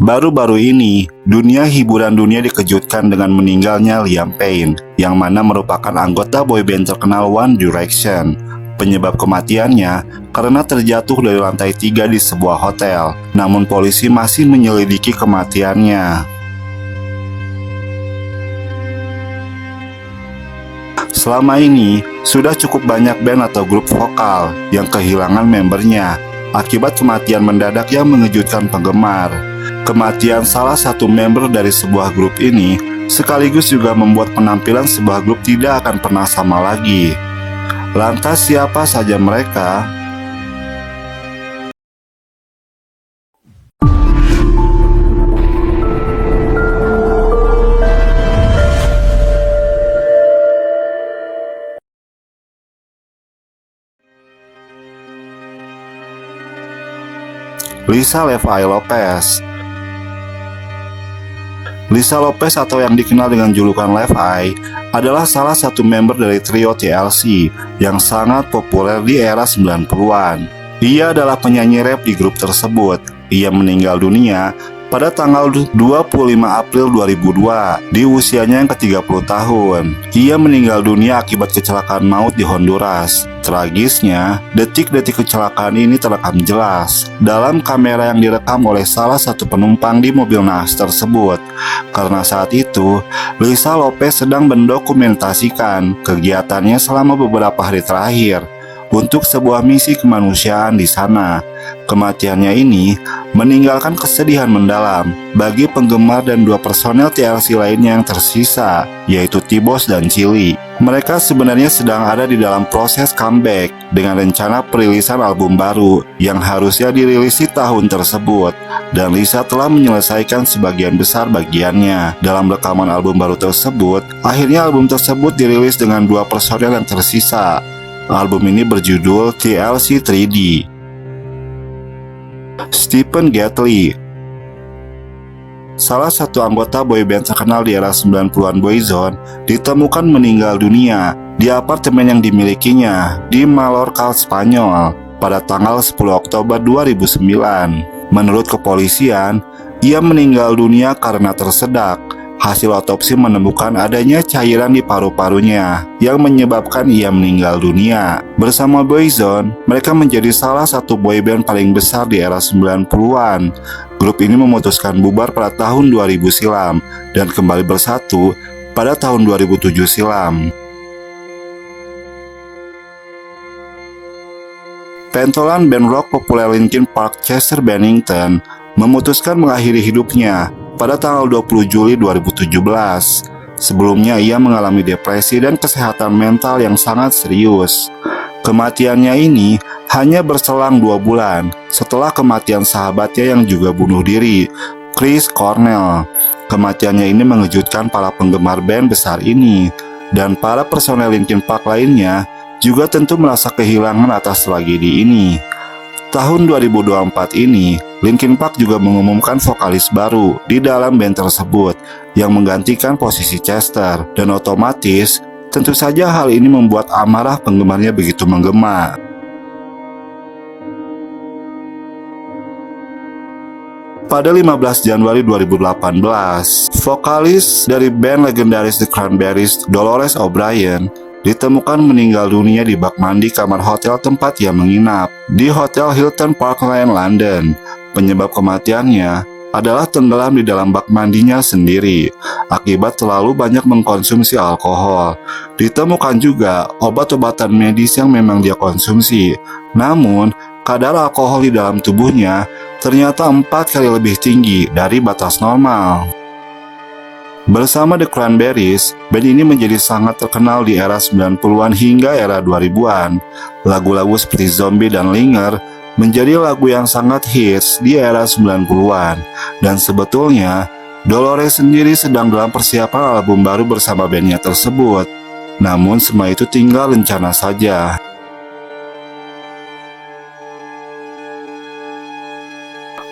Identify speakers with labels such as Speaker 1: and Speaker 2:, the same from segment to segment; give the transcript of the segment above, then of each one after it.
Speaker 1: Baru-baru ini, dunia hiburan dunia dikejutkan dengan meninggalnya Liam Payne, yang mana merupakan anggota boyband terkenal One Direction. Penyebab kematiannya karena terjatuh dari lantai 3 di sebuah hotel, namun polisi masih menyelidiki kematiannya. Selama ini, sudah cukup banyak band atau grup vokal yang kehilangan membernya akibat kematian mendadak yang mengejutkan penggemar. Kematian salah satu member dari sebuah grup ini sekaligus juga membuat penampilan sebuah grup tidak akan pernah sama lagi. Lantas siapa saja mereka? Lisa Levi Lopez. Lisa Lopez atau yang dikenal dengan julukan Levi adalah salah satu member dari trio TLC yang sangat populer di era 90-an. Ia adalah penyanyi rap di grup tersebut. Ia meninggal dunia pada tanggal 25 April 2002 di usianya yang ke-30 tahun. Ia meninggal dunia akibat kecelakaan maut di Honduras. Tragisnya, detik-detik kecelakaan ini terekam jelas dalam kamera yang direkam oleh salah satu penumpang di mobil naas tersebut. Karena saat itu, Lisa Lopez sedang mendokumentasikan kegiatannya selama beberapa hari terakhir untuk sebuah misi kemanusiaan di sana. Kematiannya ini meninggalkan kesedihan mendalam bagi penggemar dan dua personel TLC lainnya yang tersisa, yaitu T-Boz dan Chili. Mereka sebenarnya sedang ada di dalam proses comeback dengan rencana perilisan album baru yang harusnya dirilis di tahun tersebut. Dan Lisa telah menyelesaikan sebagian besar bagiannya dalam rekaman album baru tersebut. Akhirnya album tersebut dirilis dengan dua personel yang tersisa. Album ini berjudul TLC 3D. Stephen Gately, salah satu anggota boyband terkenal di era 90-an Boyzone, ditemukan meninggal dunia di apartemen yang dimilikinya di Mallorca, Spanyol pada tanggal 10 Oktober 2009. Menurut kepolisian, ia meninggal dunia karena tersedak. Hasil otopsi menemukan adanya cairan di paru-parunya yang menyebabkan ia meninggal dunia. Bersama Boyzone, mereka menjadi salah satu boyband paling besar di era 90-an. Grup ini memutuskan bubar pada tahun 2000 silam dan kembali bersatu pada tahun 2007 silam. Pentolan band rock populer Linkin Park, Chester Bennington, memutuskan mengakhiri hidupnya pada tanggal 20 Juli 2017. Sebelumnya ia mengalami depresi dan kesehatan mental yang sangat serius. Kematiannya ini hanya berselang 2 bulan setelah kematian sahabatnya yang juga bunuh diri, Chris Cornell. Kematiannya ini mengejutkan para penggemar band besar ini, dan para personel Linkin Park lainnya juga tentu merasa kehilangan atas tragedi ini. Tahun 2024 ini, Linkin Park juga mengumumkan vokalis baru di dalam band tersebut yang menggantikan posisi Chester, dan otomatis tentu saja hal ini membuat amarah penggemarnya begitu menggema. Pada 15 Januari 2018, vokalis dari band legendaris The Cranberries, Dolores O'Brien, ditemukan meninggal dunia di bak mandi kamar hotel tempat ia menginap di Hotel Hilton Park Lane, London. Penyebab kematiannya adalah tenggelam di dalam bak mandinya sendiri akibat terlalu banyak mengkonsumsi alkohol. Ditemukan juga obat-obatan medis yang memang dia konsumsi, namun kadar alkohol di dalam tubuhnya ternyata 4 kali lebih tinggi dari batas normal. Bersama The Cranberries, band ini menjadi sangat terkenal di era 90-an hingga era 2000-an. Lagu-lagu seperti Zombie dan Linger menjadi lagu yang sangat hits di era 90-an. Dan sebetulnya, Dolores sendiri sedang dalam persiapan album baru bersama bandnya tersebut. Namun semua itu tinggal rencana saja.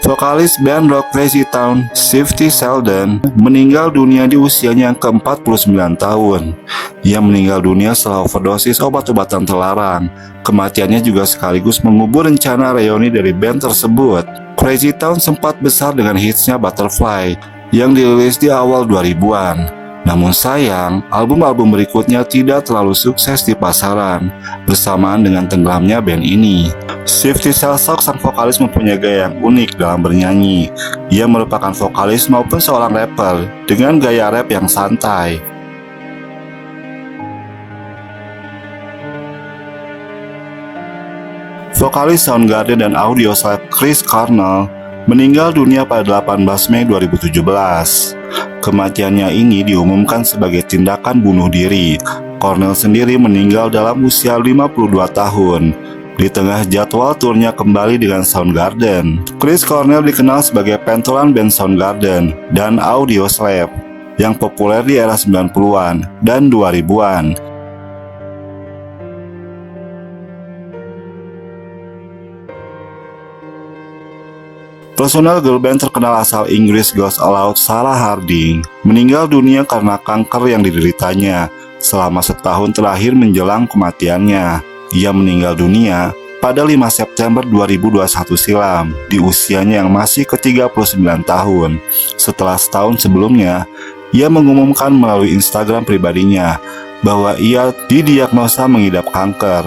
Speaker 1: Vokalis band rock Crazy Town, Shifty Sheldon, meninggal dunia di usianya yang ke-49 tahun. Ia meninggal dunia setelah overdosis obat-obatan terlarang. Kematiannya juga sekaligus mengubur rencana reuni dari band tersebut. Crazy Town sempat besar dengan hitsnya Butterfly yang dirilis di awal 2000-an. Namun sayang, album-album berikutnya tidak terlalu sukses di pasaran, bersamaan dengan tenggelamnya band ini. Shifty Sheldon, sang vokalis, mempunyai gaya yang unik dalam bernyanyi. Ia merupakan vokalis maupun seorang rapper dengan gaya rap yang santai. Vokalis Soundgarden dan Audioslave Chris Cornell meninggal dunia pada 18 Mei 2017. Kematiannya ini diumumkan sebagai tindakan bunuh diri. Cornell sendiri meninggal dalam usia 52 tahun. Di tengah jadwal turnya kembali dengan Soundgarden. Chris Cornell dikenal sebagai pentolan band Soundgarden dan Audioslave yang populer di era 90-an dan 2000-an. Personel girl band terkenal asal Inggris Girls Aloud, Sarah Harding, meninggal dunia karena kanker yang dideritanya selama setahun terakhir menjelang kematiannya. Ia meninggal dunia pada 5 September 2021 silam di usianya yang masih ke-39 tahun. Setelah setahun sebelumnya, ia mengumumkan melalui Instagram pribadinya bahwa ia didiagnosa mengidap kanker.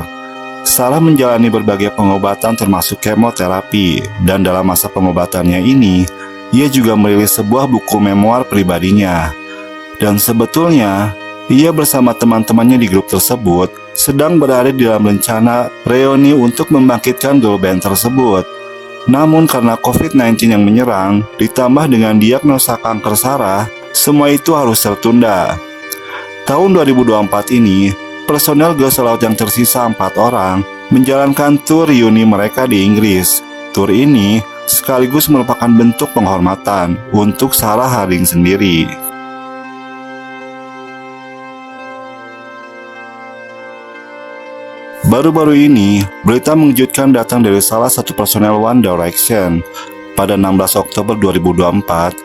Speaker 1: Sarah menjalani berbagai pengobatan termasuk kemoterapi, dan dalam masa pengobatannya ini, ia juga merilis sebuah buku memoir pribadinya. Dan sebetulnya, ia bersama teman-temannya di grup tersebut sedang berada di dalam rencana reuni untuk membangkitkan girl band tersebut. Namun karena COVID-19 yang menyerang, ditambah dengan diagnosa kanker Sarah, semua itu harus tertunda. Tahun 2024 ini, personel Girls Aloud yang tersisa 4 orang menjalankan tur reuni mereka di Inggris. Tur ini sekaligus merupakan bentuk penghormatan untuk Sarah Harding sendiri. Baru-baru ini, berita mengejutkan datang dari salah satu personel One Direction. Pada 16 Oktober 2024,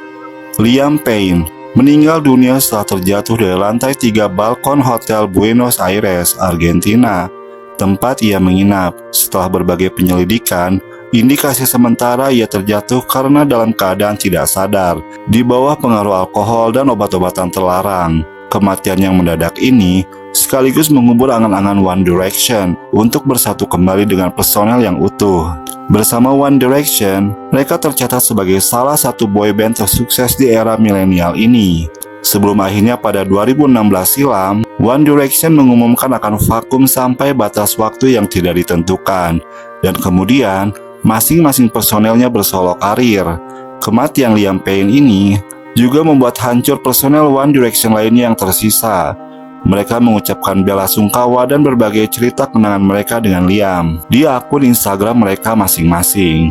Speaker 1: Liam Payne meninggal dunia setelah terjatuh dari lantai 3 balkon Hotel Buenos Aires, Argentina, tempat ia menginap. Setelah berbagai penyelidikan, indikasi sementara ia terjatuh karena dalam keadaan tidak sadar, di bawah pengaruh alkohol dan obat-obatan terlarang. Kematian yang mendadak ini sekaligus mengubur angan-angan One Direction untuk bersatu kembali dengan personel yang utuh. Bersama One Direction, mereka tercatat sebagai salah satu boy band tersukses di era milenial ini. Sebelum akhirnya pada 2016 silam, One Direction mengumumkan akan vakum sampai batas waktu yang tidak ditentukan. Dan kemudian, masing-masing personelnya bersolo karir. Kematian Liam Payne ini juga membuat hancur personel One Direction lainnya yang tersisa. Mereka mengucapkan belasungkawa dan berbagai cerita kenangan mereka dengan Liam di akun Instagram mereka masing-masing.